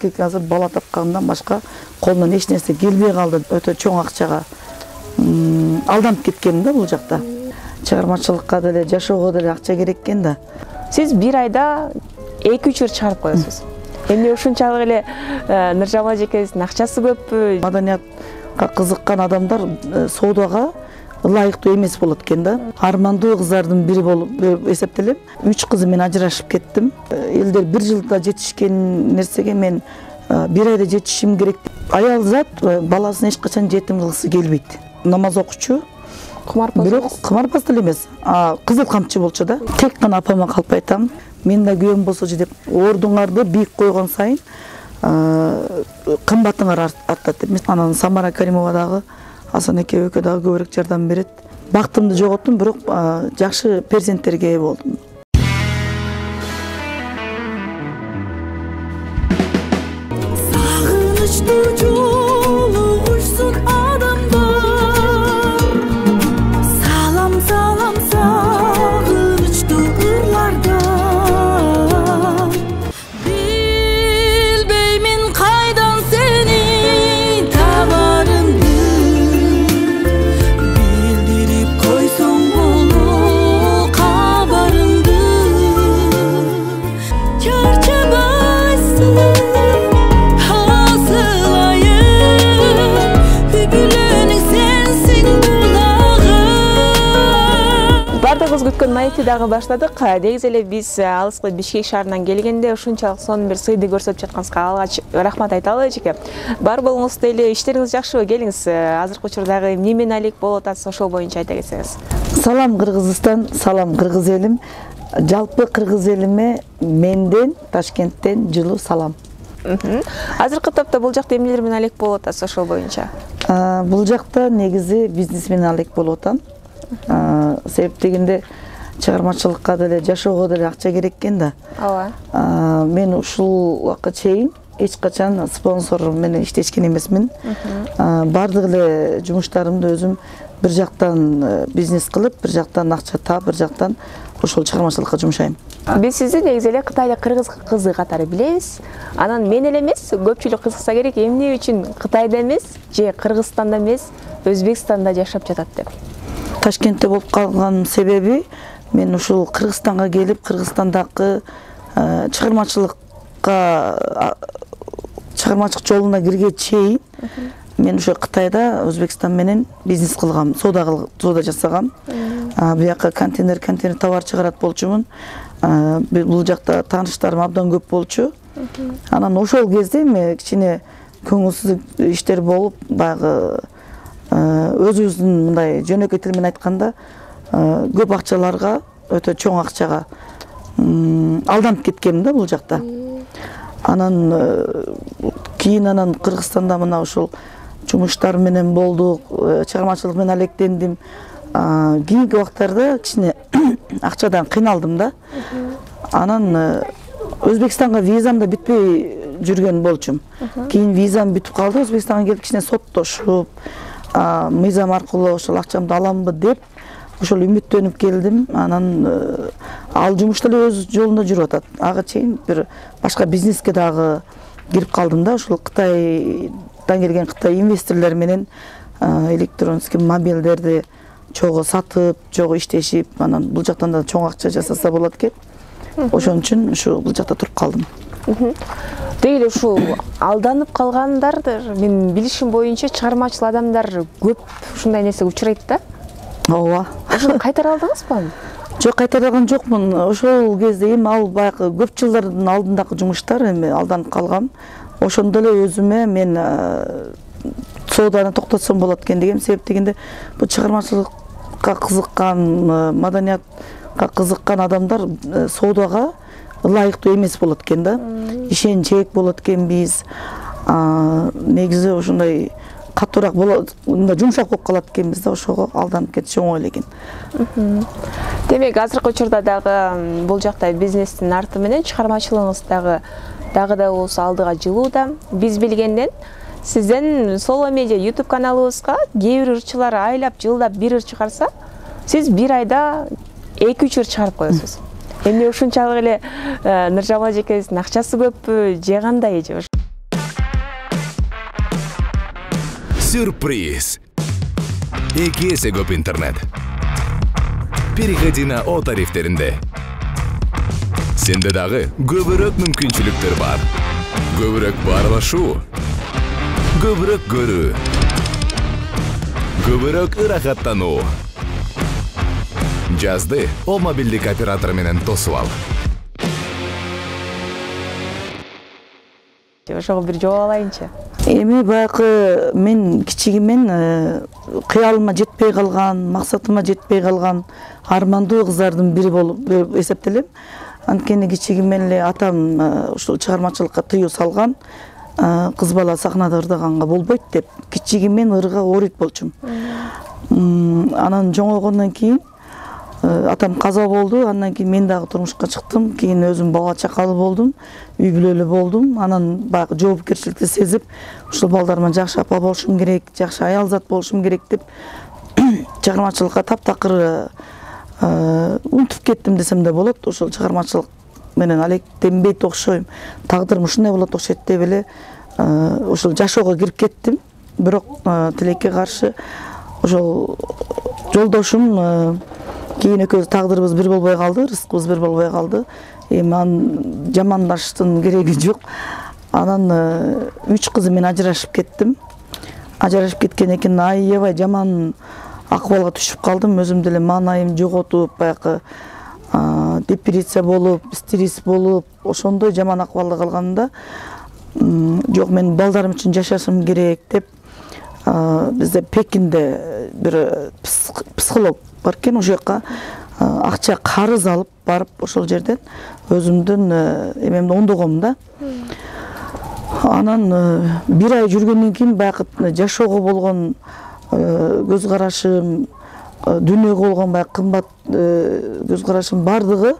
эки азыр бала тапкандан башка колунан эч нерсе келбей калды. Өтө чоң акчага алданып кеткем да бул жакта. Чыгармачылыкка деле жашоого деле акча керек экен да. Сиз бир айда 2-3 ыр чыгарып коесуз. Эмне ушунчалык эле Нуржамал эжекебиздин акчасы көппү? Маданиятка кызыккан адамдар соодага ылайыктуу эмес болот экен да. Армандуу кыздардын бири болуп эсептелем. 3 кызы менен ажырашып кеттим. Элдер 1 жылда жетишкен нерсеге мен 1 айда жетишим керек. Аял зат баласын эч качан жетим кылгысы келбейт. Намаз окучу, бирок кымарбас деле эмес. Кызыл камчы болчу да. Тек гана апама калп айтам. Мен да күйөөм болсочу деп ордуңарды бийик койгон сайын кымбатыңар артат деп. Анан Самара Каримова дагы, Асан экөө дагы көбүрөөк жардам берет. Бактымды жоготтум, бирок жакшы перзенттерге ээ болдум. Бардыгыбыз күткөн маекти дагы баштадык. Негизи эле биз алыскы Бишкек шаарынан келгенде ушунчалык сонун бир сыйды көрсөтүп жаткансызга алгач рахмат айталы эжеке. Бар болуңузда эле иштериңиз жакшыбы? Келиңиз, азыркы учурдагы эмне менен алек болуп атасыз, ошол боюнча айта кетсеңиз. Салам Кыргызстан, салам кыргыз элим. Жалпы кыргыз элиме менден, Ташкенттен жылуу салам. Азыркы топто бул жакта эмнелер менен алек болуп атасыз, ошол боюнча? Бул жакта негизи бизнес менен алек болуп атам. Себеп дегенде чыгармачылыкка деле жашоого деле акча керек экен да. Ооба. Мен ушул убакка чейин эч качан спонсор менен иштешкен эмесмин. Бардык эле жумуштарымды өзүм бир жактан бизнес кылып, бир жактан акча таап, бир жактан ошол чыгармачылыкка жумшайм. Биз сизди негизи эле Кытайда кыргыз кызы катары билебиз. Анан мен эле эмес, көпчүлүк кызыкса керек, эмне үчүн Кытайда эмес, же Кыргызстанда эмес, Өзбекстанда жашап жатат деп. Ташкентте болуп калган себеби мен ушул Кыргызстанга келип, Кыргызстандагы чыгармачылык жолуна кирген чейин мен ошо Кытайда Өзбекстан менен бизнес кылгам, соода жасагам. Бияка контейнер товар чыгарат болчумун. Бул жакта тааныштарым абдан көп болчу. Анан ошол кезде эми кичине көңүлсүз иштер болуп, баягы өзүбүздүн мындай жөнөкөй тил менен айтканда көп акчаларга, өтө чоң акчага алданып кеткем да бул жакта. Анан кийин Кыргызстанда мына ушул жумуштар менен болдук, чыгармачылык менен алектендим. Кийинки убактарда кичине акчадан кыйналдым да. Анан Өзбекстанга визам да бүтпөй жүргөн болчум. Кийин визам бүтүп калды, Өзбекстанга келип кичине соттошуп, мыйзам аркылуу ошол акчамды аламбы деп ошол үмүттөнүп келдим. Анан ал жумуш деле өз жолунда жүрүп атат. Ага чейин бир башка бизнеске дагы кирип калдым да. Ошол Кытайдан келген Кытай инвесторлор менен электронский мобилдерди чогуу сатып, чогуу иштешип, анан бул жактан да чоң акча жасаса болот экен. Ошон үчүн ушу бул жакта туруп калдым. Деги ушул алданып калгандарды мен билишим боюнча чыгармачыл адамдар көп ушундай нерсеге учурайт да. Ооба. Ошону кайтара алдыңызбы? Жок, кайтара алган жокмун. Ошол кезде эми ал баягы көп жылдардын алдындагы жумуштар, эми алданып калгам. Ошондо эле өзүмө мен сооданы токтотсом болот экен дегем. Себеп дегенде бул чыгармачылыкка кызыккан, маданиятка кызыккан адамдар соодага ылайыктуу эмес болот экен да. Ишенчек болот экенбиз. Негизи ошондой катуураак болот, жумшак болуп калат экенбиз да, ошого алданып кетиш оңой эле экен. Демек, азыркы учурда дагы бул жакта бизнестин арты менен чыгармачылыгыңыз дагы да болсо алдыга жылууда. Биз билгенден сизден Соло Медиа YouTube каналыбызга кээ бир ырчылар айлап, жылдап бир ыр чыгарса, сиз бир айда 2-3 ыр чыгарып коесуз. Эмне ушунчалык эле Нуржамал эжекебиздин акчасы көппү, же кандай эже? Сюрприз. 2 есе көп интернет. Переходи на О тарифтеринде. Сенде дагы көбүрөөк мүмкүнчүлүктөр бар. Көбүрөөк баарлашуу. Көбүрөөк көрүү. Көбүрөөк ырахаттануу. Жазды О мобилдик оператор менен тосуп ал. Ошого бир жооп алайынчы. Эми баягы мен кичигимен кыялыма жетпей калган, максатыма жетпей калган армандуу кыздардын бири болуп эсептелем. Анткени кичигимен эле атам ушул чыгармачылыкка тыюу салган. Кыз бала сахнада ырдаганга болбойт деп кичигимен ырга орут болчумун. Анан жоңойгондон кийин атам каза болду, андан кийин мен дагы турмушка чыктым, кийин өзүм бала чакалуу болдум, үй бүлөлүү болдум. Анан баягы жоопкерчиликти сезип, ушул балдарыма жакшы апа болушум керек, жакшы аял зат болушум керек деп чыгармачылыкка таптакыр унутуп кеттим десем да болот. Ошол чыгармачылык менен алектенбейт окшойм. Тагдырым ушундай болот окшойт деп эле ошол жашоого кирип кеттим. Бирок тилекке каршы ошол жолдошум кийин экөөбүз тагдырыбыз бир болбой калды, рызкыбыз бир болбой калды. Эми жамандаштын кереги жок. Анан 3 кызы менен ажырашып кеттим. Ажырашып кеткенден кийин аябай жаман акыбалга түшүп калдым. Өзүм деле маанайым жоготуп, баягы депрессия болуп, стресс болуп, ошондой жаман акыбалда калганымда жок, мен балдарым үчүн жашашым керек деп бизде Пекинде бир психолог бар экен, ошол жака акча карыз алып барып ошол жерден өзүмдүн эмемди оңдогом да. Анан бир ай жүргөндөн кийин баягы жашоого болгон көз карашым, дүйнөгө болгон баягы кымбат көз карашым бардыгы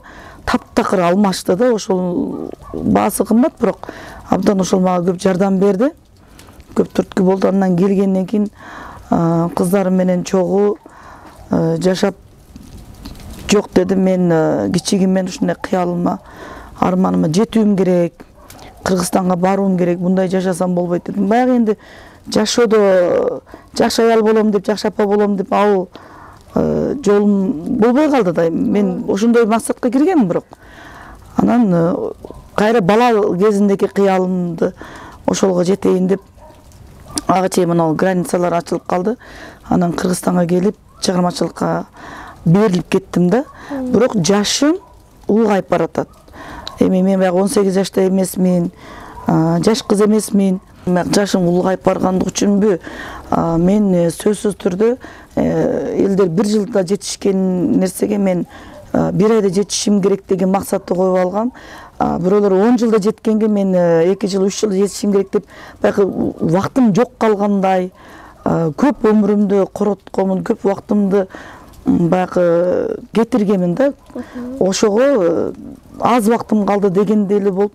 таптакыр алмашты да. Ошол баасы кымбат, бирок абдан ошол мага көп жардам берди, көп түрткү болду. Андан келгенден кийин кыздарым менен чогуу жашап, жок дедим, мен кичигимен ушундай кыялыма, арманыма жетүүм керек, Кыргызстанга баруум керек, мындай жашасам болбойт дедим. Баягы энди жашоодо жакшы аял болом деп, жакшы апа болом деп ал жолум болбой калды да. Мен ошондой максатка киргенмин, бирок анан кайра бала кезиндеги кыялымды ошолго жетейин деп ага чейин мына границалар ачылып калды. Анан Кыргызстанга келип чыгармачылыкка берилип кеттим да. Бирок жашым улгайып баратат. Эми мен баягы 18 жашта эмесмин, жаш кыз эмесмин. Жашым улгайып баргандыгы үчүнбү мен сөзсүз түрдө элдер 1 жылда жетишкен нерсеге мен 1 айда жетишим керек деген максатты коюп алгам. Бирөөлөр 10 жылда жеткенге мен 2 жыл 3 жылда жетишим керек деп баягы убактым жок калгандай, көп өмүрүмдү короткомун, көп убактымды баягы кетиргемин да. Ошого аз убактым калды дегенде эле болуп,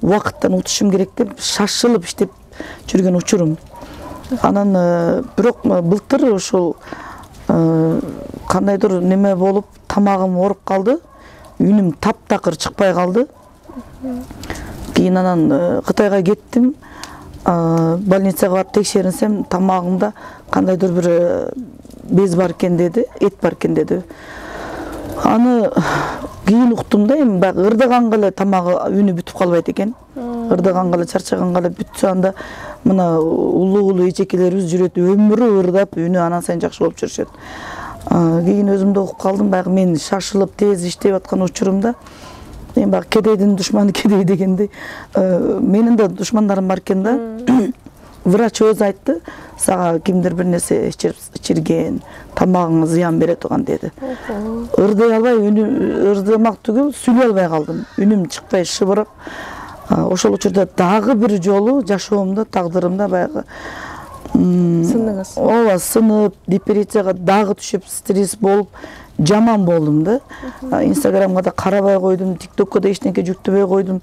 убакыттан утушум керек деп шашылып иштеп жүргөн учурум. Анан бирок былтыр ошол кандайдыр неме болуп, тамагым ооруп калды, үнүм таптакыр чыкпай калды. Кийин анан Кытайга кеттим, больницага барып текшеринсем, тамагымда кандайдыр бир без бар экен деди, эт бар экен деди. Аны кийин уктум да, эми баягы ырдаганга эле тамагы үнү бүтүп калбайт экен. Ырдаганга эле, чарчаганга эле бүтсө, анда мына улуу эжекелерибиз жүрөт, өмүрү ырдап, үнү анан сайын жакшы болуп жүрүшөт. Кийин өзүмдө угуп калдым, баягы мен шашылып тез иштеп аткан учурумда эми баягы кедейдин душманы кедей дегендей, менин да душмандарым бар экен да. Врач өзү айтты, сага кимдир бир нерсе ичирген, тамагыңа зыян бере турган деди. Ырдай албай, ырдамак түгүл сүйлөй албай калдым. Үнүм чыкпай шыбырып. Ошол учурда дагы бир жолу жашоомдо, тагдырымда баягы сыныңыз. Ооба, сынып, депрессияга дагы түшүп, стресс болуп, жаман болдум да. Инстаграмга да карабай койдум, ТикТокко да эчтеке жүктөбөй койдум.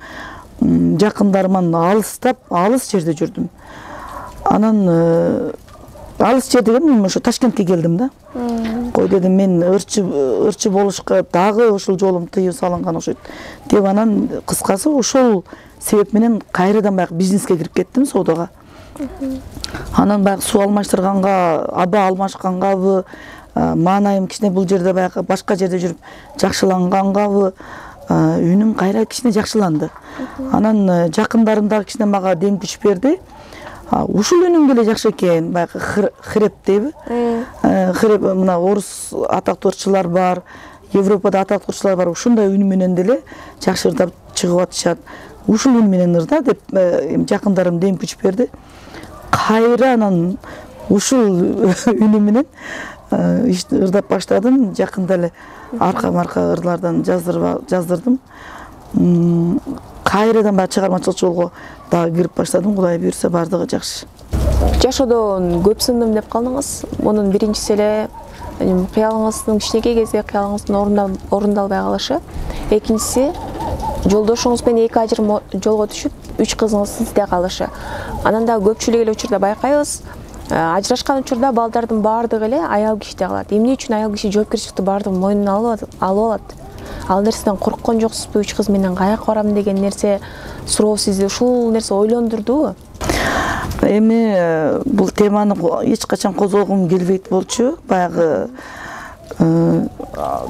Жакындарыман алыстап, алыс жерде жүрдүм. Анан алыс жер деген ошо Ташкентке келдим да. Кой дедим, мен ырчы болушка дагы ошол жолум тыюу салынган окшойт деп, анан кыскасы ошол себеп менен кайрадан баягы бизнеске кирип кеттим, соодага. Анан баягы суу алмаштырганга, аба алмашкангабы, маанайым кичине бул жерде баягы башка жерде жүрүп жакшылангангабы, үнүм кайра кичине жакшыланды. Анан жакындарым дагы кичине мага дем күч берди. Ушул үнүм деле жакшы экен, баягы хреп дейби? Хреп, мына орус атактуучулар бар, Европада атактуучулар бар, ушундай үн менен деле жакшы ырдап чыгып атышат. Ушул үн менен ырда деп жакындарым дем күч берди. Кайра анан ушул үнүм менен ырдап баштадым. Жакында эле арка-марка ырлардан жаздырдым. Кайрадан баягы чыгармачылык жолго дагы кирип баштадым. Кудай буйрса бардыгы жакшы. Жашоодон көп сындым деп калдыңыз. Мунун биринчиси эле кыялыңыздын кичинекей кезде кыялыңыздын орундалбай калышы. Экинчиси жолдошуңуз менен эки ажырым жолго түшүп, 3 кызыңыз сизде калышы. Анан да көпчүлүк эле учурда байкайбыз. Ажырашкан учурда балдардын баардыгы эле аял кишиде калат. Эмне үчүн аял киши жоопкерчиликти баардыгын мойнуна алып алат? Ал нерседен корккон жоксузбу? 3 кыз менен каяка барам деген нерсе суроо сизди ушул нерсе ойлондурдубу? Эми бул теманы эч качан козгогум келбейт болчу. Баягы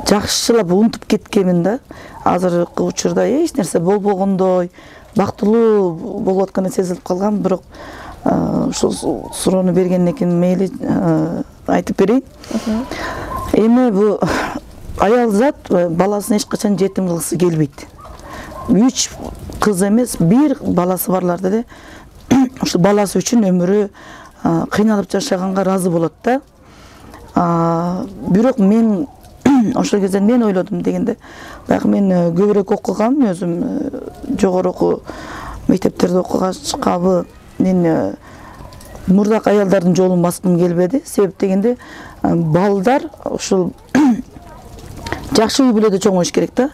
жакшылап унутуп кеткенмин да. Азыркы учурда эч нерсе болбогондой, бактылуу болуп атканы сезилип калгам, бирок ушул суроону бергенден кийин мейли айтып берейин. Эми бу аял зат баласын эч качан жетим кылгысы келбейт. 3 кыз эмес, 1 баласы барлар деле ушул баласы үчүн өмүрү кыйналып жашаганга ыраазы болот да. Бирок мен ошол кезде мен ойлодум дегенде, баягы мен көбүрөөк окугам, өзүм жогору окуу мектептерде окугачкабы, мен мурдак аялдардын жолун баскым келбеди. Себеп дегенде балдар ушул жакшы үй бүлөдө чоңоюш керек да.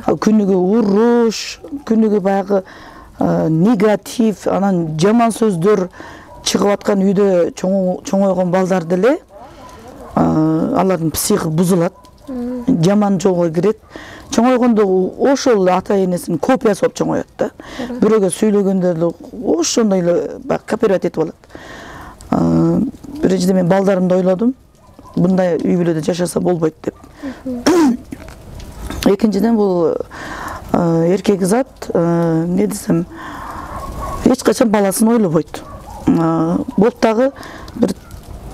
Күнүгө уруш, күнүгө баягы негатив, анан жаман сөздөр чыгып аткан үйдө чоңойгон балдар деле алардын психи бузулат, жаман жолго кирет. Чоңойгондо ошол ата энесинин копиясы болуп чоңоет да. Бирөөгө сүйлөгөндө эле ошондой эле копировать этип алат. Биринчиден мен балдарымды ойлодум, мындай үй бүлөдө жашаса болбойт деп. Экинчиден бул эркек зат, не десем, эч качан баласын ойлобойт. Болуп дагы бир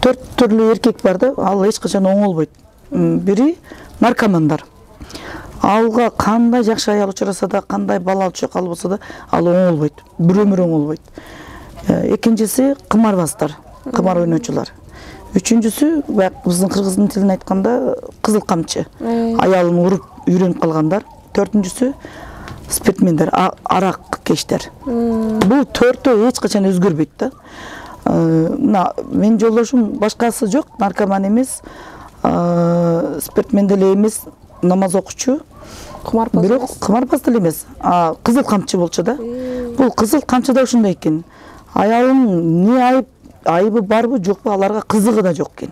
4 түрлүү эркек бар да, ал эч качан оңолбойт. Бири наркомандар. Алга кандай жакшы аял учураса да, кандай бала чакал болсо да, ал оңолбойт. Бир өмүр оңолбойт. Экинчиси кымарбаздар, кымар ойночулар. Үчүнчүсү, биздин кыргыздын тилин айтканда, кызыл камчы. Аялын уруп үйрөнүп калгандар. Төртүнчүсү спиртмендер, арак кештер. Бул төртөө эч качан өзгөрбөйт да. Мен жолдошум башкасы жок, наркоман эмес, спиртмен деле эмес, намаз окучу, бирок кымарбаз деле эмес, кызыл камчы болчу да. Бул кызыл камчы да ушундай экен. Аялын не айыбы барбы жокпу, аларга кызыгы да жок экен.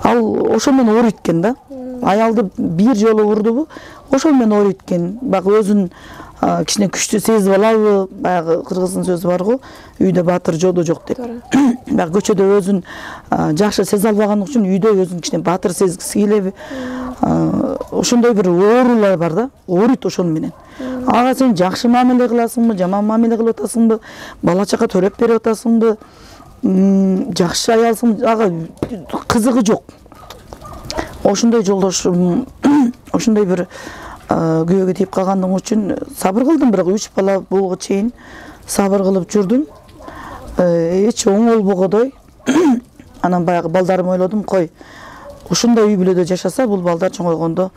Ал ошол менен оор эткен да. Аялды бир жолу урдубу, ошол менен оор эткен. Баягы өзүн кичине күчтүү сезип алабы, баягы кыргыздын сөзү бар го, үйдө баатыр жолдо жок деп. Баягы көчөдө өзүн жакшы сезе албаган үчүн үйдө өзүн кичине баатыр сезгиси келеби. Ошондой бир оорулар бар да, ооруйт ошол менен. Ага сен жакшы мамиле кыласыңбы, жаман мамиле кылып атасыңбы, бала чака төрөп берип атасыңбы, жакшы аялсың, ага кызыгы жок. Ошондой жолдошум, ошондой бир күйөөгө тийип калгандыгым үчүн сабыр кылдым, бирок 3 бала болгого чейин сабыр кылып жүрдүм. Эч оңолбогодой. Анан баягы балдарымды ойлодум, кой, ушундай үй бүлөдө жашаса, бул балдар чоңойгондо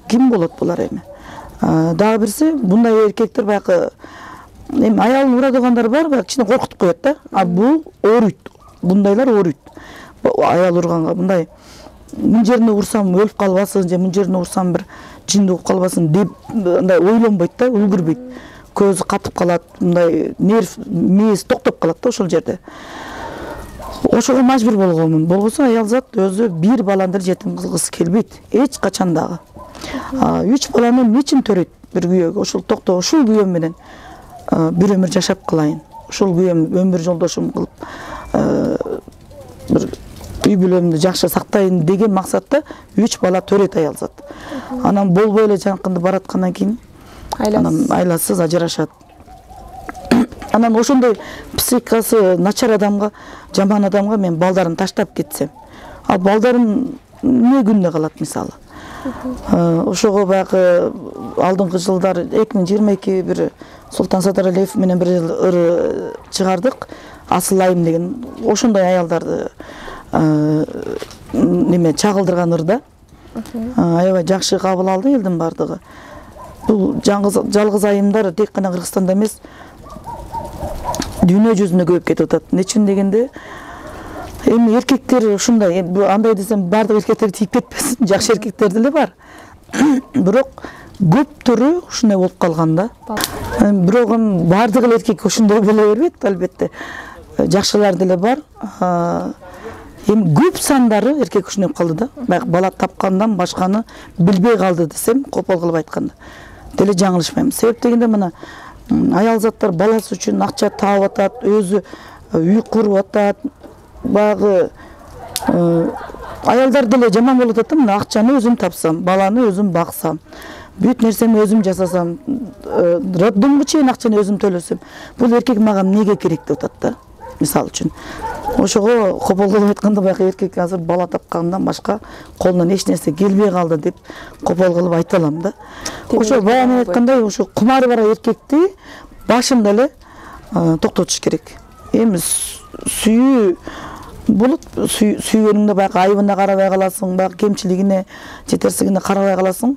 ким болот булар эми? Дагы бирси, мындай эркектер баягы эми аялын урадыгандар бар, баягы кичине коркутуп коет да. Бул ооруйт. Бундайлар ооруйт. Аял урганга мындай мын жерине урсам өлүп калбасын, же мын жерине урсам бир жинди болуп калбасын деп мындай ойлонбойт да, үлгүрбөйт. Көзү катып калат, мындай нерв, мээси токтоп калат да ошол жерде. Ошого мажбур болгонмун. Болбосо аял зат өзү бир баланы деле жетим кылгысы келбейт, эч качан дагы. 3 баланы эмне үчүн төрөйт бир күйөөгө? Ошол токто, ушул күйөөм менен бир өмүр жашап калайын. ушул күйөөм өмүр жолдошум кылып бир үй бүлөмдү жакшы сактайын деген максатта 3 бала төрөйт аялзат. Анан болбой эле жанкынды бараткандан кийин анан айласыз ажырашат. Анан ошондой психикасы начар адамга, жаман адамга мен балдарын таштап кетсем, ал балдарым эмне күндө калат мисалы. Ошого баягы алдыңкы жылдар 2022 бир Султан Сатаралиев менен бир жыл ыры чыгардык. Асыл айым деген ошондой аялдарды неме чагылдырган ырда. Аябай жакшы кабыл алды элдин бардыгы. Бул жалгыз айымдар тек гана Кыргызстанда эмес, дүйнө жүзүнө көп кетип атат. Эмне үчүн дегенде, эми эркектер ушундай, андай десем бардык эркектер тийип кетпесин, жакшы эркектер деле бар. Бирок көптөрү ушундай болуп калган да. Бирок бардык эле эркек ошондой боло бербейт, албетте. Жакшылар деле бар. Эми көп сандары эркек ушундай калды да. Баягы бала тапкандан башканы билбей калды десем, копол кылып айтканда деле жаңылышпайм. Себеп дегенде мына аялзаттар баласы үчүн акча таап атат, өзү үй куруп атат. Баягы аялдар деле жаман болуп атат да, мына акчаны өзүм тапсам, баланы өзүм баксам, бүт нерсени өзүм жасасам, роддомго чейин акчаны өзүм төлөсөм, бул эркек мага эмнеге керек деп атат да. Мисалы үчүн. Ошого копол кылып айтканда баягы эркек азыр бала тапкандан башка колунан эч нерсе келбей калды деп копол кылып айта алам да. Ошо баягы айткандай, ошо кумары бар эркекти башында эле токтотуш керек. Эми сүйүү болот, сүйгөнүңдө баягы айыбына карабай каласың, баягы кемчилигине, жетерсиздигине карабай каласың.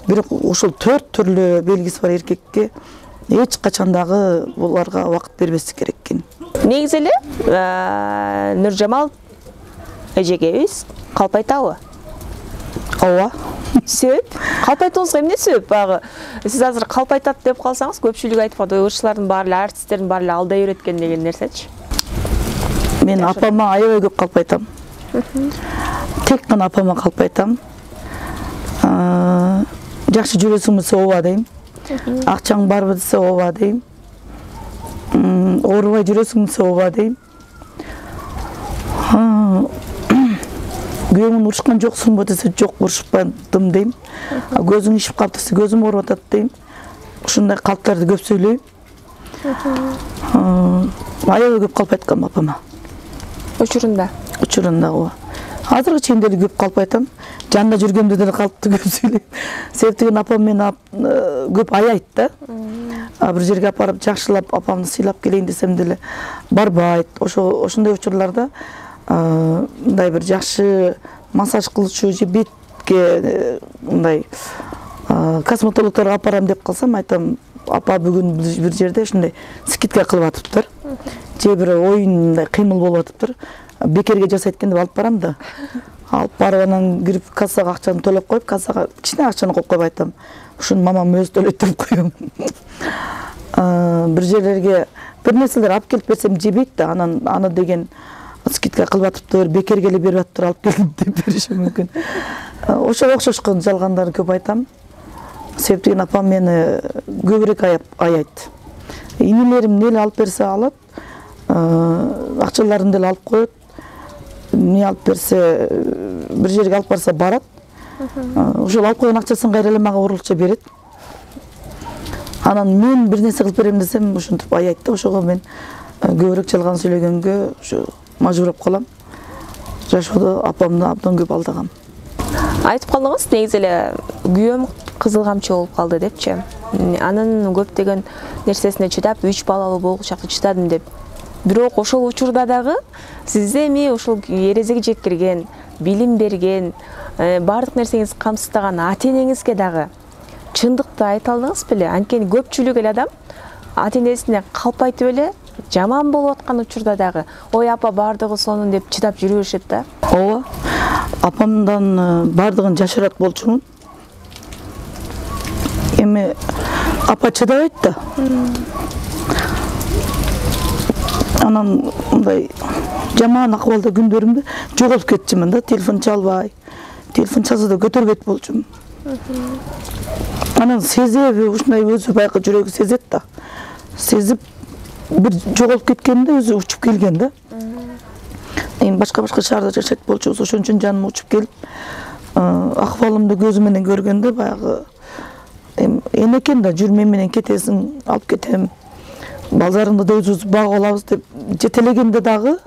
Бирок ошол 4 түрлүү белгиси бар эркекке эч качандагы буларга убакыт бербестик керек экен. Негизи эле Нуржамал эжегебиз калп айтабы? Ооба. Себеп? Калп айтуңузга эмне себеп? Багы сиз азыр калп айтат деп калсаңыз, көпчүлүк айтып атат, ырчылардын баары эле, артисттердин баары эле алдай үйрөткөн деген нерсечи. Мен апама аябай көп калп айтам. Тек гана апама калп айтам. Жакшы жүрөсүңбү десе ооба дейм. Акчаң барбы десе ооба дейм. Оорубай жүрөсүң десе ооба дейм. Күйөөңдү урушкан жоксуңбу десе жок, урушпадым дейм. Көзүң ишип калып десе көзүм ооруп атат дейм. Ушундай калптарды көп сүйлөйм. Аябай көп калп айткам апама. Учурунда ооба. Азыркы чейин деле көп калп айтам. Жанында жүргөндө деле калпты көп сүйлөйм. Себеп деген апам мени көп аяйт да. Бир жерге апарып жакшылап апамды сыйлап келейин десем деле барбайт. Ошондой учурларда мындай бир жакшы массаж кылуучу же бетке мындай косметологторго апарам деп калсам, айтам, апа бүгүн бир жерде ушундай скидка кылып атыптыр. Же бир оюн мындай кыймыл болуп атыптыр. Бекерге жасайт экен деп алып барам да. Алып барып анан кирип кассага акчаны төлөп коюп, кассага кичине акчаны коюп коюп айтам. Ушуну мамам өзү төлөйт деп коем. Бир жерлерге бир нерселер алып келип берсем жебейт да, анан аны деген скидка кылып атыптыр, бекерге эле берип атыптыр, алып келдим деп бериши мүмкүн. Ошого окшошкон жалгандарды көп айтам. Себеп деген апам мени көбүрөөк аяйт. Инелерим деле алып берсе алат, акчаларын деле алып коет. Не алып берсе, бир жерге алып барса барат. Ошол алып койгон акчасын кайра эле мага урулча берет. Анан мен бир нерсе кылып берем десем, ушинтип аяйт да. Ошого мен көбүрөөк жалган сүйлөгөнгө ушу мажбур болуп калам. Жашоодо апамды абдан көп алдагам. Айтып калдыңыз, негизи эле күйөөм кызыл камчы болуп калды депчи. Анын көптөгөн нерсесине чыдап, 3 балалуу болгучакта чыдадым деп. Бирок ошол учурда дагы сиз эми ошол эрезеге жеткирген, билим берген, бардык нерсеңизди камсыздаган ата-энеңизге дагы чындыкты айта алдыңыз беле? Анткени көпчүлүк эле адам ата-энесине калп айтып эле жаман болуп аткан учурда дагы, ой апа бардыгы сонун деп чыдап жүрө беришет да. Ооба. Апамдан бардыгын жашырат болчумун. Эми апа чыдабайт да. Анан мындай жаман акыбалда күндөрүмдө жоголуп кетчүмүн да, телефон чалбай. Телефон чалса да көтөрбөйт болчумун. Анан сезеби, ушундай өзү баягы жүрөгү сезет да. Сезип bir жоголуп кеткенде өзү учуп келген да. Эми башка шаарда жашайт болчубуз, ошон үчүн жаныма учуп келип, акыбалымды көзү менен көргөндө баягы энекен да, жүрмө менен кетесиң, алып кетем. Балдарыңды да өзүбүз багып алабыз деп жетелегенде дагы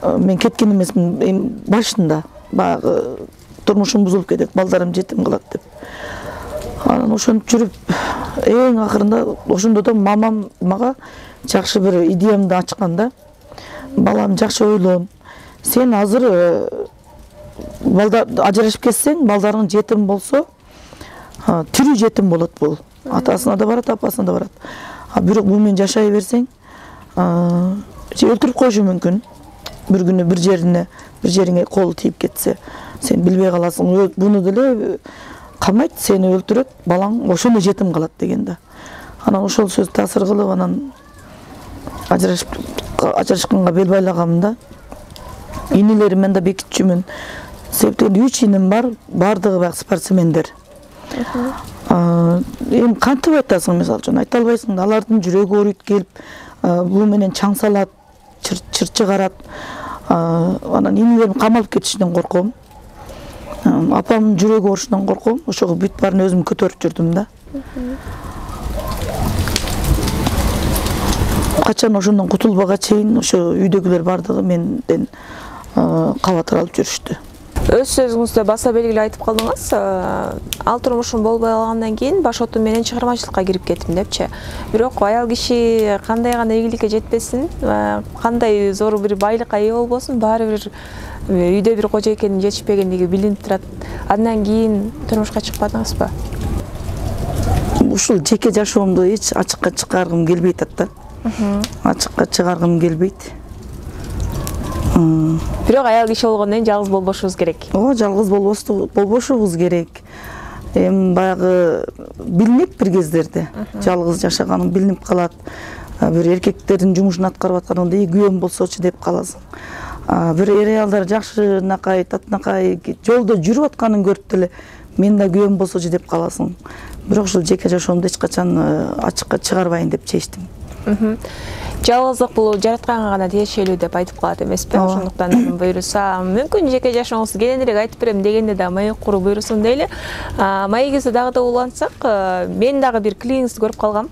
мен кеткен эмесмин. Эми башында баягы турмушум бузулуп кетет, балдарым жетим калат деп. Анан ошентип жүрүп, эң акырында ошондо да мамам мага жакшы бир идеямды ачкан да. Балам, жакшы ойлон. Сен азыр ажырашып кетсең, балдарың жетим болсо, тирүү жетим болот бул. Атасына да барат, апасына да барат. Бирок бул менен жашай берсең, өлтүрүп коюшу мүмкүн. Bir günü bir жериңе колу тийип кетсе, сен билбей каласың. Буну деле камайт, сени өлтүрөт, балаң ошондо жетим калат деген да. Анан ошол сөз таасир кылып, анан ажырашканга бел байлагам да. Инилериммен да бекитчүмүн. Себептен 3 иним бар, бардыгы баягы спортсмендер. Эми кантип айтасың, мисалы үчүн айта албайсың да, алардын жүрөгү ооруйт келип, бул менен чаң салат, чыр чыгарат. Анан инилерим камалып кетишинен корком. Апамдын жүрөгү оорушунан корком. Ошого бүт баарын өзүм көтөрүп жүрдүм да. Качан ошондон кутулбага чейин ошо үйдөгүлөр бардыгы менден кабатыр алып жүрүштү. Өз сөзүңүздө баса белгилүү айтып калдыңыз. Ал турмушум болбой калгандан кийин баш отум менен чыгармачылыкка кирип кеттим депчи. Бирок аял киши кандай гана ийгиликке жетпесин, кандай зор бир байлыкка ээ болбосун, баары бир үйдө бир кожо экенин жетишпегендиги билинип турат. Андан кийин турмушка чыкпадыңызбы? Ушул жеке жашоомду эч ачыкка чыгаргым келбейт атта. Ачыкка чыгаргым келбейт. Бирок аял киши болгондон кийин жалгыз болбошубуз керек. Жалгыз болбошубуз керек. Эми баягы билинет бир кездерде. Жалгыз жашаганың билинип калат. Бир эркектердин жумушун аткарып атканда күйөөм болсочу деп каласың. Бир эр аялдар жакшынакай, татынакай жолдо жүрүп атканын көрүп деле мен да күйөөм болсочу деп каласың. Бирок ушул жеке жашоомду эч качан ачыкка чыгарбайын деп чечтим. Жалгыздык бул жаратканга гана тиешелүү деп айтып калат эмеспи? Ошондуктан буйруса, мүмкүн жеке жашооңузду кененирээк айтып берем дегенде да маек куруп буйрусун дейли. Маегиңизди дагы да улантсак, мен дагы бир клипиңизди көрүп калгам.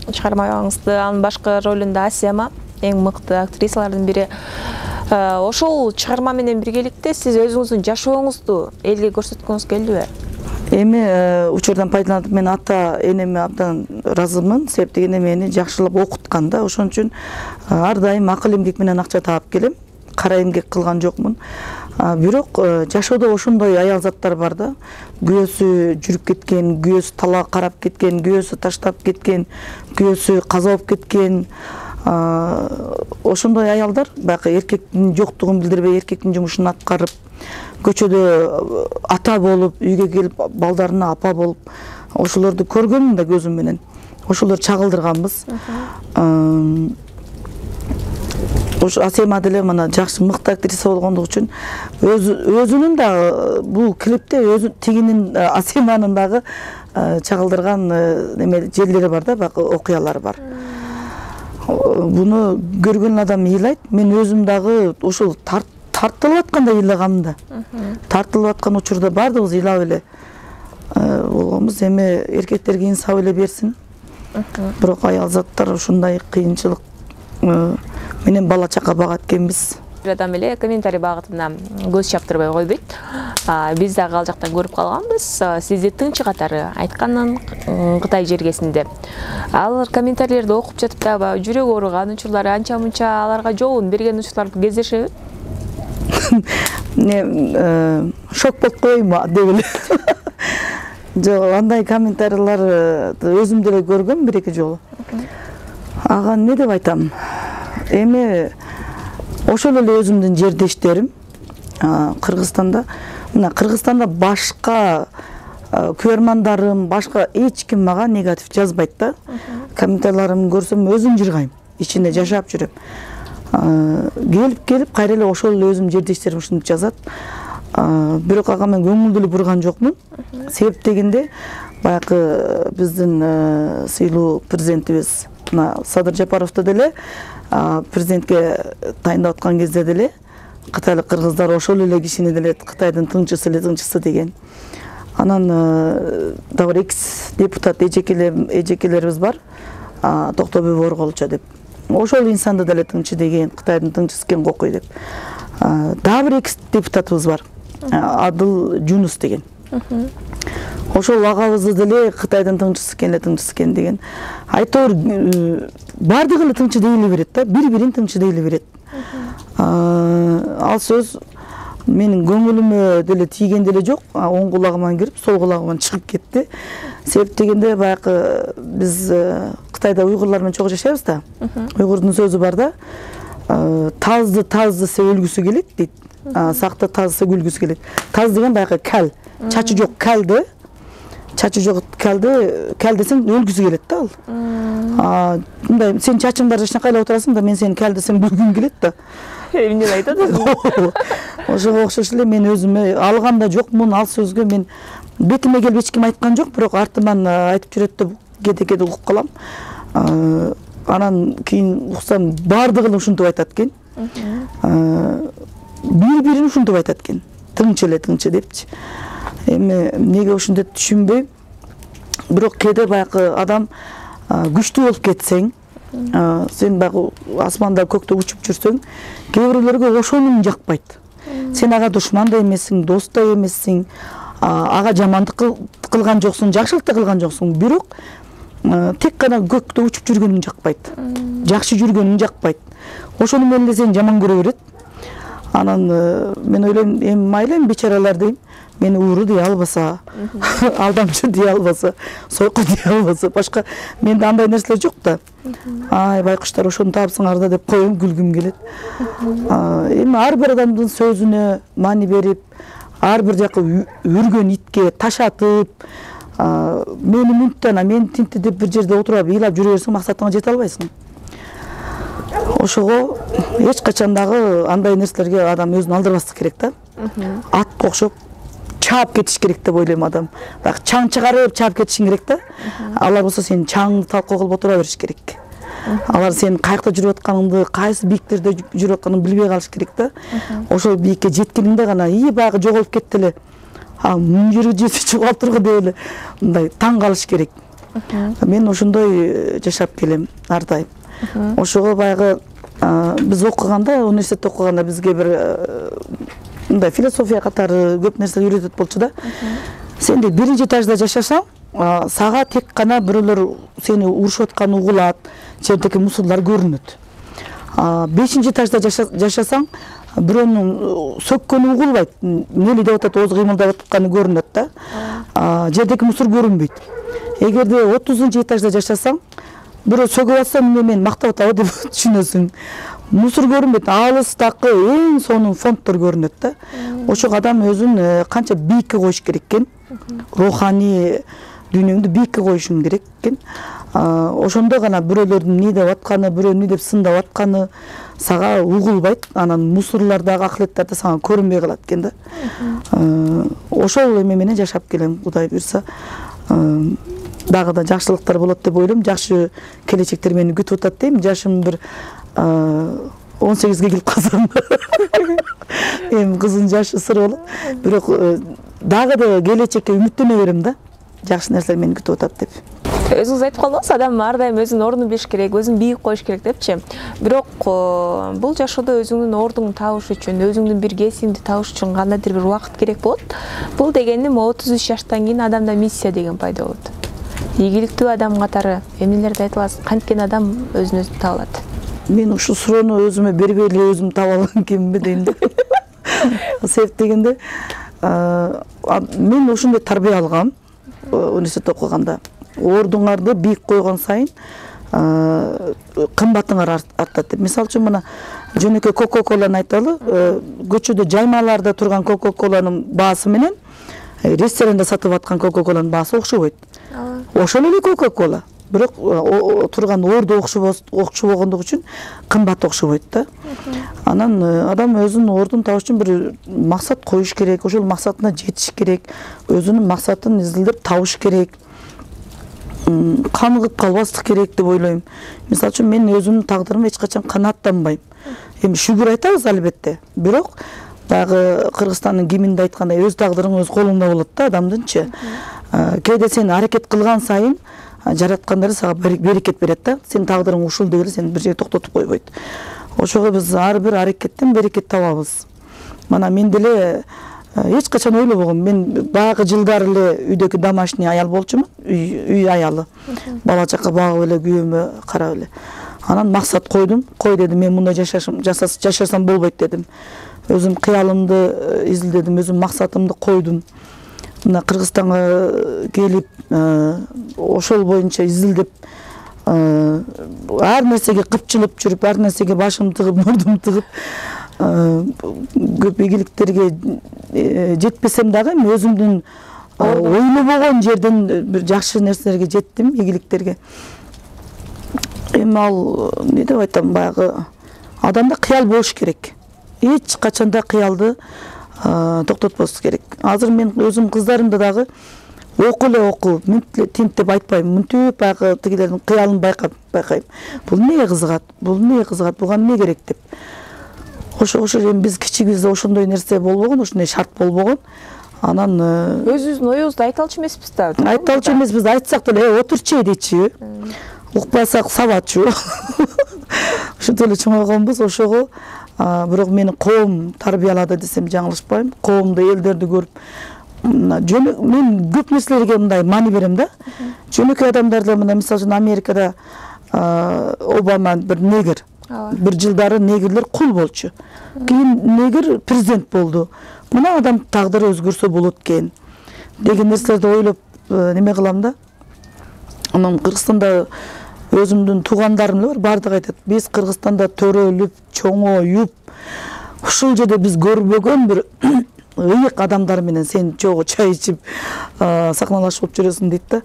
Чыгармаңызды, анын башкы ролунда Асема, эң мыкты актрисалардын бири. Ошол чыгарма менен биргеликте сиз өзүңүздүн жашооңузду элге көрсөткүңүз келдиби? Эми учурдан пайдаланып мен ата энеме абдан ыраазымын. Себептен эне мени жакшылап окуткан да. Ошон үчүн ар дайым акыл эмгек менен акча таап келем. Кара эмгек кылган жокмун. Бирок жашоодо ошондой аял заттар бар да. Күйөөсү жүрүп кеткен, күйөөсү талаа карап кеткен, күйөөсү таштап кеткен, күйөөсү каза болуп кеткен. Ошондой аялдар баягы эркектин жоктугун билдирбей, эркектин жумушун аткарып, көчөдө ата болуп, үйгө келип балдарына апа болуп, ошолорду көргөнмүн да көзүм менен. Ошолор чагылдырганбыз. Ошо Асема деле мына жакшы мыкты актриса болгондугу үчүн өзүнүн да бул клипте өзү тигинин Асеманын дагы чагылдырган неме жерлери бар да, баягы окуялары бар. Буну көргөн адам ыйлайт. Мен өзүм дагы ошол тартылып аткандай ыйлагам да. Тартылып аткан учурда бардыгыбыз ыйлап эле болгонбуз. Эми эркектерге инсап эле берсин. Бирок аял заттар ушундай кыйынчылык менен бала чака багат экенбиз. Адам эле комментарий багытына көз чаптырбай койбойт. Биз дагы ал жактан көрүп калганбыз. Сизди тынчы катары айтканын Кытай жергесинде. Ал комментарийлерди окуп жатып дагы жүрөк ооруган учурлары анча мынча аларга жообун берген учурларды кездешеби? Шок болуп коейм деп эле. Жок, андай комментарийларды өзүм деле көргөм бир эки жолу. Ага не деп айтам? Эми ошол эле өзүмдүн жердештерим Кыргызстанда, мына Кыргызстанда башка көрмандарым, башка эч ким мага негатив жазбайт да. Комментарийлеримди көрсөм өзүм жыргайм, ичинде жашап жүрөм. Келип кайра эле ошол эле өзүм жердештерим ушинтип жазат. Бирок ага мен көңүлдүү бурган жокмун. Себеп дегенде баягы биздин сыйлуу президентибиз мына Садыр Жапаровду деле президентке тайындап аткан кезде деле кытайлык кыргыздар ошол эле кишини деле Кытайдын тыңчысы деген. Анан дагы экс депутат эжекелерибиз бар, Токтобой Борголчо деп. Ошол инсанды деле тыңчы деген, Кытайдын тыңчысы экен Кокой деп. Дагы бир экс депутатыбыз бар, Адыл Жунус деген. Ошол агабызды деле Кытайдын тыңчысы экен деген. Айтор бардыгы эле тыңчы дейли берет да, бири-бирин тыңчы дейли берет. Ал сөз менин көңүлүмө деле тийген деле жок, оң кулагыман кирип, сол кулагыман чыгып кетти. Себеп дегенде баягы биз Кытайда уйгурлар менен чогуу жашайбыз да. Уйгурдун сөзү бар да, тазды таздысы өлгүсү келет дейт. Сакты тазысы күлгүсү келет. Таз деген баягы кал, чачы жок калды. Чачы жок калды десең өлгүсү келет да ал. Мындай сен чачың бар жашына кайлап отурасың да, мен сени кал десем күлгүм келет да. Эмне айтат? Ошого окшош эле мен өзүмө алганда жокмун, ал сөзгө мен бетиме келип эч ким айткан жок, бирок артыман айтып жүрөт деп кете угуп калам. Анан кийин уксам бардыгын ушинтип айтат экен. Бири-бирин ушинтип айтат экен. Тыңчы депчи. Эми эмнеге ошондой түшүнбөйм. Бирок кээде баягы адам күчтүү болуп кетсең, сен баягы асманда көктө учуп жүрсөң, кээ бирлерге ошонун жакпайт. Сен ага душман да эмессиң, дос да эмессиң, ага жамандык кылган жоксуң, жакшылык да кылган жоксуң, бирок тек гана көктө учуп жүргөнүң жакпайт. Жакшы жүргөнүң жакпайт. Ошону менен сен жаман көрө берет. Анан мен ойлойм, эми майла бечаралар дейм. Мени ууру дей албаса, алдамчы дей албаса, сойку дей албаса, башка менде андай нерселер жок да. Ай, байкуштар ошону таапсыңар да деп коем, күлгүм келет. Эми ар бир адамдын сөзүнө маани берип, ар бир жака үргөн итке таш атып, мени мүнттү, мени тинтти деп бир жерде отуруп ыйлап жүрө берсең, максатыңа жете албайсың. Ошого эч качан дагы андай нерселерге адам өзүн алдырбаслык керек да. Атка окшоп чаап кетиш керек деп ойлойм адам. Бак чаң чыгарып чаап кетишиң керек да. Алар болсо сен чаңды талкоо кылып отура бериш керек. Алар сен каякта жүрүп атканыңды, кайсы бийиктерде жүрүп атканыңды билбей калыш керек да. Ошол бийикке жеткениңде гана баягы жоголуп кетти эле. Мына жерге жетип чыгып алыптыргы деп эле мындай таң калыш керек. Мен ошондой жашап келем ар дайым. Ошого баягы биз окуганда, университетте окуганда бизге бир мындай философия катары көп нерсе үйрөтөт болчу да. Сен де биринчи этажда жашасаң, сага тек гана бирөөлөр сени урушуп атканын угулат, жердеги мусорлор көрүнөт. Бешинчи этажда жашасаң, бирөөнүн сөккөнү угулбайт, эмне деп атат, ооз кыймылдап атканы көрүнөт да. Жердеги мусор көрүнбөйт. Эгерде 30-нчу этажда жашасаң, бирөө сөгүп атса, мен мактап атабы деп түшүнөсүң. Мусор көрүнбөйт, алыстакы эң сонун фонддор көрүнөт да. Ошого адам өзүн канча бийикке коюш керек экен, руханий дүйнөңдү бийикке коюшуң керек экен. Ошондо гана бирөөлөрдүн эмне деп атканы, бирөө эмне деп сындап атканы сага угулбайт, анан мусорлордогу акылеттер да сага көрүнбөй калат экен да. Ошол эме менен жашап келем, Кудай буйрса. Дагы да жакшылыктар болот деп ойлойм. Жакшы келечектер мени күтүп атат дейм. Жашым бир 18-ге келип калсам. Эми кыздын жашы сыр болот. Бирок дагы да келечекке үмүттөнө берем да. Жакшы нерселер мени күтүп атат деп. Өзүңүз айтып калдыңыз, адам ар дайым өзүнүн ордун бериш керек, өзүн бийик коюш керек депчи. Бирок бул жашоодо өзүңдүн ордуңду табыш үчүн, өзүңдүн бир кесибиңди табыш үчүн кандайдыр бир убакыт керек болот. Бул дегенди 33 жаштан кийин адамда миссия деген пайда болот. Ийгиликтүү адам катары эмнелерди айта аласыз? Канткен адам өзүн өзү таба алат? Мен ушул суроону өзүмө бербей эле өзүм таба алган экенминби дейм да. Себеп дегенде мен ошондой тарбия алгам университетте окуганда. Ордуңарды бийик койгон сайын кымбатыңар артат деп. Мисалы үчүн мына жөнөкөй Coca-Cola'ны айталы, көчөдө жаймаларда турган Coca-Cola'нын баасы менен ресторанда сатып аткан Coca-Cola'нын баасы окшобойт. Ошол эле Coca-Cola, бирок турган орду окшобогондугу үчүн кымбат окшобойт да. Анан адам өзүнүн ордун табыш үчүн бир максат коюш керек, ошол максатына жетиш керек, өзүнүн максатын изилдеп табыш керек. каныгып калбастык керек деп ойлойм. Мисалы үчүн мен өзүмдүн тагдырыма эч качан канааттанбайм. Эми шүгүр айтабыз албетте, бирок дагы Кыргызстандын гимнинде айткандай өз тагдырың өз колуңда болот да адамдынчы. Кээде сен аракет кылган сайын жараткандар сага берекет берет да. Сен тагдырың ушул дегеле сени бир жерге токтотуп койбойт. Ошого биз ар бир аракеттен берекет табабыз. Мана мен деле эч качан ойлобогом. Мен баягы жылдары эле үйдөгү домашний аял болчумун, үй аялы. Бала чака багып эле, күйөөмө карап эле. Анан максат койдум. Кой дедим, мен мындай жашасам болбойт дедим. Өзүм кыялымды изилдедим, өзүм максатымды койдум. Мына Кыргызстанга келип, ошол боюнча изилдеп, ар нерсеге кыпчылып жүрүп, ар нерсеге башым тыгып, мурдум тыгып, көп ийгиликтерге жетпесем дагы өзүмдүн ойлобогон жерден бир жакшы нерселерге жеттим, ийгиликтерге. Эми ал эмне деп айтам, баягы адамда кыял болуш керек. Эч качанда кыялды токтотпош керек. Азыр мен өзүм кыздарымда дагы оку эле оку, тинт деп айтпайм. Мынтип баягы тигилердин кыялын байкайм. Бул эмнеге кызыгат? Бул эмнеге кызыгат? Буга эмне керек деп. Ошо эми биз кичигибизде ошондой нерсе болбогон, ошондой шарт болбогон. Анан өзүбүздүн оюбузду айта алчу эмеспиз да. Айта алчу эмеспиз, айтсак деле отурчу дейчи. Укпасак сабачу. Ошентип эле чоңойгонбуз, ошого бирок мени коом тарбиялады десем жаңылышпайм. Коомду, элдерди көрүп, мен көп нерселерге мындай маани берем да. Жөнөкөй адамдар да мына мисалы үчүн Америкада Обама бир негр. Бир жылдары негрлер кул болчу. Кийин негр президент болду. Мына адам тагдыры өзгөрсө болот экен деген нерселерди ойлоп неме кылам да. Анан Кыргызстанда өзүмдүн туугандарым эле бар, бардыгы айтат. Биз Кыргызстанда төрөлүп, чоңоюп, ушул жерде биз көрбөгөн бир ыйык адамдар менен сен жогу чай ичип, сахналашып жүрөсүң дейт да.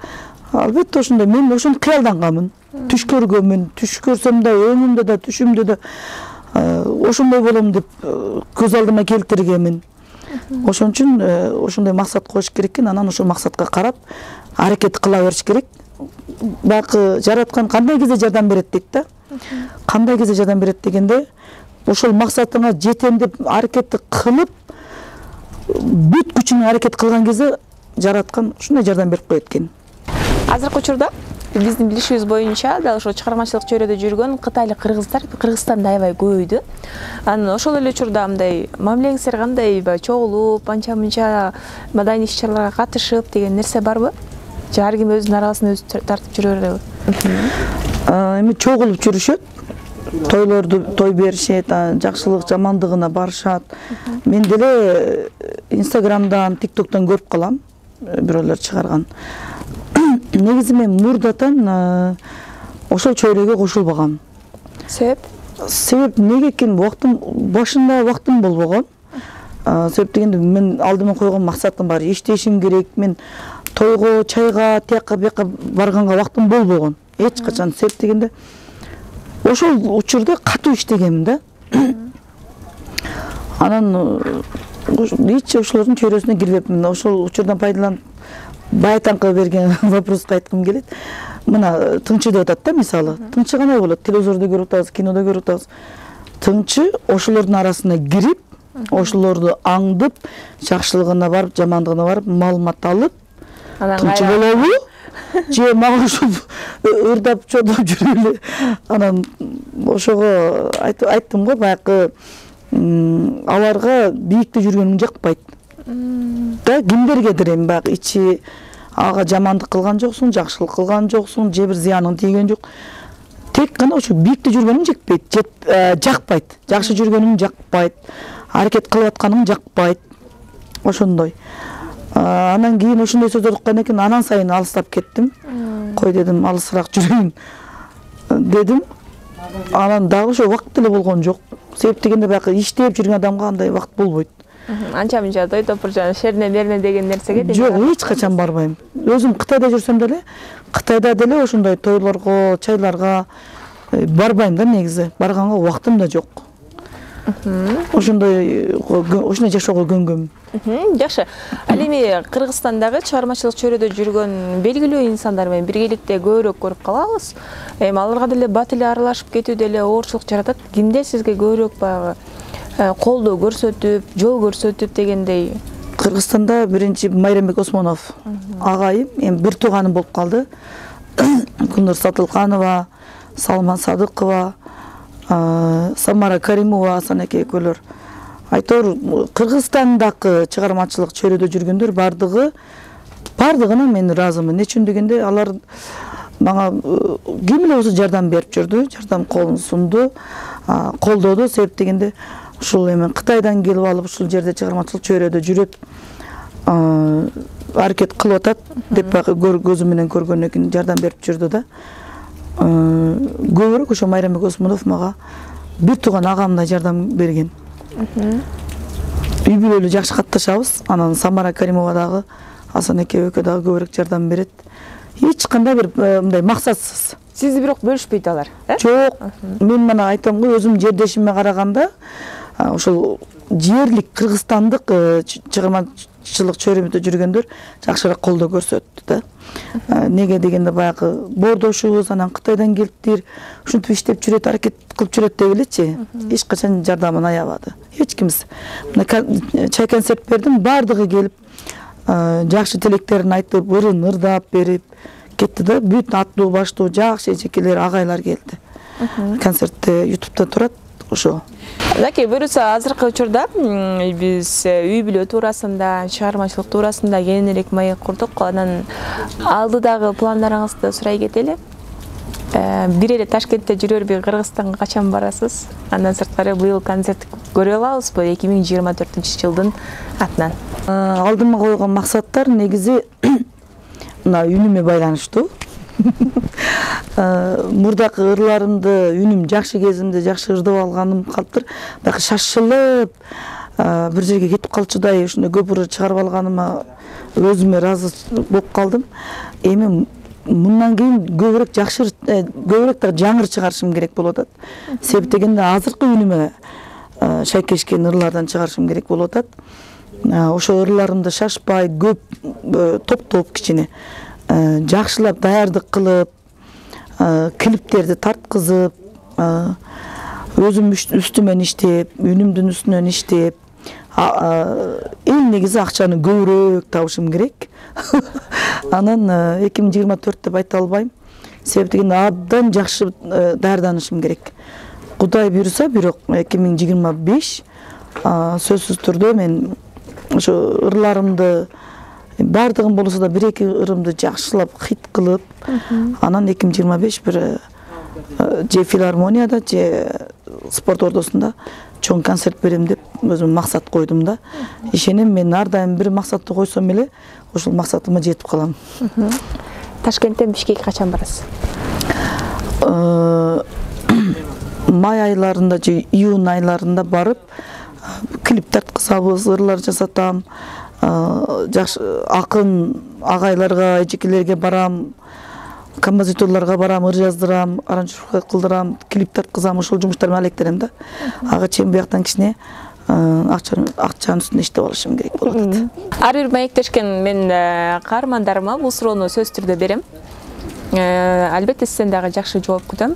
Албетте ошондой, мен ошону кыялданганмын. Түш көргөнмүн, түш көрсөм да, өңүмдө да, түшүмдө да ошондой болом деп көз алдыма келтиргенмин. Ошон үчүн ошондой максат коюш керек экен, анан ошол максатка карап аракет кыла бериш керек. Баягы жараткан кандай кезде жардам берет дейт да. Кандай кезде жардам берет дегенде, ошол максатыңа жетем деп аракетти кылып, бүт күчүң аракет кылган кезде жараткан ушундай жардам берип коет экен. Азыркы учурда биздин билишибиз боюнча дал ошо чыгармачылык чөйрөдө жүргөн кытайлык кыргыздар Кыргызстанда аябай көбөйдү. Анан ошол эле учурда мындай мамилеңиздер кандай, чогулуп, анча-мынча маданий иш-чараларга катышып деген нерсе барбы? Же ар ким өзүнүн арабасын өзү тартып жүрө береби? Эми чогулуп жүрүшөт. Тойлорду той беришет, жакшылык жамандыгына барышат. Мен деле Инстаграмдан, ТикТоктон көрүп калам, бирөөлөр чыгарган. Негизи мен мурдатан ошол чөйрөгө кошулбагам. Себеп? Себеп неге экен, башында убактым болбогон. Себеп дегенде мен алдыма койгон максатым бар. Иштешим керек. Мен тойго, чайга, тияка бияка барганга убактым болбогон. Эч качан. Себеп дегенде ошол учурда катуу иштегенмин да. Анан эч ошолордун чөйрөсүнө кирбепмин. Ошол учурдан пайдаланып Байтанкы берген вопроска айткым келет. Мына тыңчы деп атат да, мисалы. Тыңчы кандай болот? Телевизордо көрүп атабыз, кинодо көрүп атабыз. Тыңчы ошолордун арасына кирип, ошолорду аңдып, жакшылыгына барып, жамандыгына барып, маалымат алып, тыңчы болобу? Же мага ушул ырдап, чодоп жүрөлү. Анан ошого айттым го, баягы аларга бийикте жүргөнүм жакпайт. Да, кимдергедир эми баягы ичи ага жамандык кылган жоксуң, жакшылык кылган жоксуң, же бир зыяның тийген жок. Тек гана ошо бийикте жүргөнүң жакпайт. Жакшы жүргөнүң жакпайт. Аракет кылып атканың жакпайт. Ошондой. Анан кийин ошондой сөздөрдү уккан экен, анан сайын алыстап кеттим. Кой дедим, алысыраак жүрөйүн дедим. Анан дагы ошо убакыт деле болгон жок. Себеп дегенде баягы иштеп жүргөн адамга андай убакыт болбойт. Анча-мынча той топур жана шерине берине деген нерсеге жок, эч качан барбайм. Өзүм Кытайда жүрсөм деле, Кытайда деле ошондой тойлорго, чайларга барбайм да негизи. Барганга убактым да жок. ошондой жашоого көнгөм. Жакшы. Ал эми Кыргызстандагы чыгармачылык чөйрөдө жүргөн белгилүү инсандар менен биргеликте көбүрөөк көрүп калабыз. Эми аларга деле бат эле аралашып кетүү деле оорчулук жаратат. Кимде сизге көбүрөөк баягы колдоо көрсөтүп, жол көрсөтүп дегендей? Кыргызстанда биринчи Майрамбек Осмонов агайым, эми бир тууганым болуп калды. Гүлнур Сатылканова, Салман Садыкова, Самара Каримова, Асанеке экөөлөр. Айтор Кыргызстандагы чыгармачылык чөйрөдө жүргөндөр бардыгына мен ыраазымын. Эмне үчүн дегенде алар мага ким эле болсо жардам берип жүрдү, жардам колун сунду, колдоду. Себеп дегенде ушул эми Кытайдан келип алып ушул жерде чыгармачылык чөйрөдө жүрүп аракет кылып атат деп көзүм менен көргөндөн кийин жардам берип жүрдү да. Көбүрөөк ошо Майрамбек Осмонов мага бир тууган агамдай жардам берген. Үй бүлөлүү жакшы катташабыз. Анан Самара Каримова дагы, Асанеке экөө дагы көбүрөөк жардам берет. Эч кандай бир мындай максатсыз. Сизди бирок бөлүшпөйт алар, Жок. Мен мына айтам го, өзүм жердешиме караганда, ошол жерлик кыргызстандык чыгармачылык чөйрөдө жүргөндөр жакшыраак колдоо көрсөттү да. Неге дегенде баягы боордошубуз, анан Кытайдан келиптир, ушинтип иштеп жүрөт, аракет кылып жүрөт деп элечи. Эч качан жардамын аябады. Эч кимис. Мына чай концерт бердим, бардыгы келип, жакшы тилектерин айтып, ырдап берип кетти да. Бүт аттуу баштуу жакшы эжекелер, агайлар келди. Концертте YouTube'да турат ошо. Лаки буюрса азыркы учурда биз үй бүлө туурасында, чыгармачылык туурасында кеңирээк маек курдук. Анан алдыдагы пландарыңызды сурай кетели. Бир эле Ташкентте жүрөрбү, Кыргызстанга качан барасыз? Андан сырткары быйыл концерт көрө алабызбы 2024-жылдын атынан? Алдыма койгон максаттар негизи мына үнүмө байланыштуу. Мурдакы ырларымды, үнүм жакшы кезимде жакшы ырдап алганым калыптыр. Баягы шашылып, бир жерге кетип калчудай ушундай көп ыр чыгарып алганыма өзүмө ыраазы болуп калдым. Эми мындан кийин көбүрөөк жакшы, көбүрөөк да жаңыр чыгарышым керек болуп атат. Себеп дегенде азыркы үнүмө шайкешкен ырлардан чыгарышым керек болуп атат. Ошо ырларымды шашпай, көп топ кичине жакшылап даярдык кылып, клиптерди тарткызып, өзүм үстүмөн иштеп, үнүмдүн үстүнөн иштеп, эң негизи акчаны көбүрөөк табышым керек. Анан 2024 деп айта албайм. Себеп дегенде абдан жакшы даярданышым керек. Кудай буйруса, бирок 2025 сөзсүз түрдө мен ошо ырларымды бардыгын болсо да бир-эки ырымды жакшылап хит кылып, анан 2025 бир же филармонияда, же спорт ордосунда чоң концерт берем деп өзүм максат койдум да. Ишенем, мен ар дайым бир максатты койсом эле ошол максатыма жетип калам. Ташкенттен Бишкекке качан барасыз? Май айларында же июнь айларында барып, клип тарткызабыз, ырлар жасатам. Жакшы акын агайларга, эжекелерге барам, композиторлорго барам, ыр жаздырам, аранжировка кылдырам, клип тарткызам, ошол жумуштарыма алектенем да. Ага чейин бияктан кичине акчанын үстүндө иштеп алышым керек болуп атат. Ар бир маектешкен мен каармандарыма бул суроону сөз түрдө берем. Албетте сизден дагы жакшы жооп күтөм.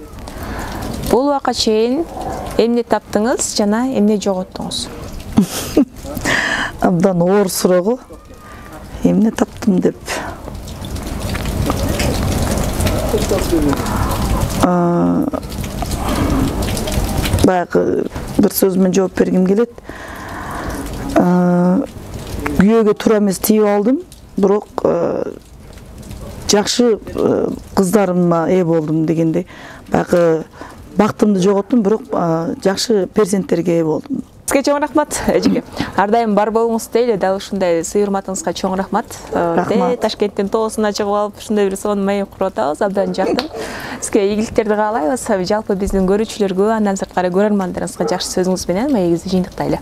Бул убакка чейин эмне таптыңыз жана эмне жоготтуңуз? Абдан оор суроо го. Эмне таптым деп. Баягы бир сөз менен жооп бергим келет. Күйөөгө туура эмес тийип алдым, бирок жакшы кыздарыма ээ болдум дегенде. Баягы бактымды жоготтум, бирок жакшы перзенттерге ээ болдум. Сизге чоң рахмат, эжеке. Ар дайым бар болуңуз дейли, дал ушундай сый урматыңызга чоң рахмат. Ташкенттин тоосуна чыгып алып, ушундай бир сонун маек куруп атабыз, абдан жактым. Сизге ийгиликтерди каалайбыз. Жалпы биздин көрүүчүлөргө, андан сырткары көрөрмандарыбызга жакшы сөзүңүз менен маегибизди жыйынтыктайлы.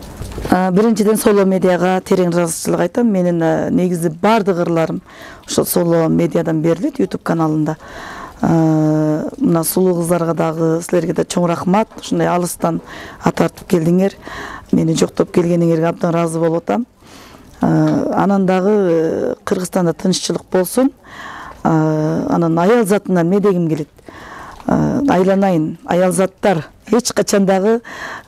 Биринчиден Соло медиага терең ыраазычылык айтам. Менин негизи бардык ырларым ошол Соло медиадан берилет, YouTube каналында. Мына сулуу кыздарга дагы силерге да чоң рахмат. Ушундай алыстан атартып келдиңер. Мени жоктоп келгениңерге абдан ыраазы болуп атам. Анан дагы Кыргызстанда тынччылык болсун. Анан аял затынан эмне дегим келет? Айланайын, аял заттар эч качан дагы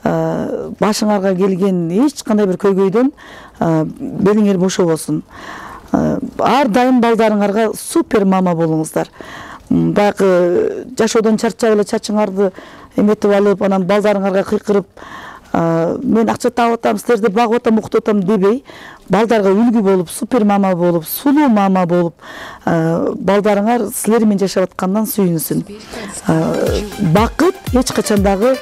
башыңарга келген эч кандай бир көйгөйдөн белиңер бошобосун. Ар дайым балдарыңарга супер мама болуңуздар. Баягы жашоодон чарчап эле чачыңарды эметип алып, анан балдарыңарга кыйкырып, мен акча таап атам, силерди багып атам, окутуп атам дебей, балдарга үлгү болуп, супер мама болуп, сулуу мама болуп, балдарыңар силер менен жашап аткандан сүйүнсүн. Бакыт эч качан дагы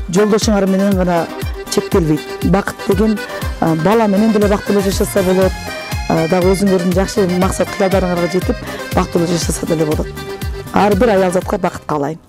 жолдошуңар менен гана чектелбейт. Бакыт деген бала менен деле бактылуу жашаса болот. Дагы өзүңөрдүн жакшы максат кыялдарыңарга жетип, бактылуу жашаса деле болот. Ар бир аял затка бакыт каалайм.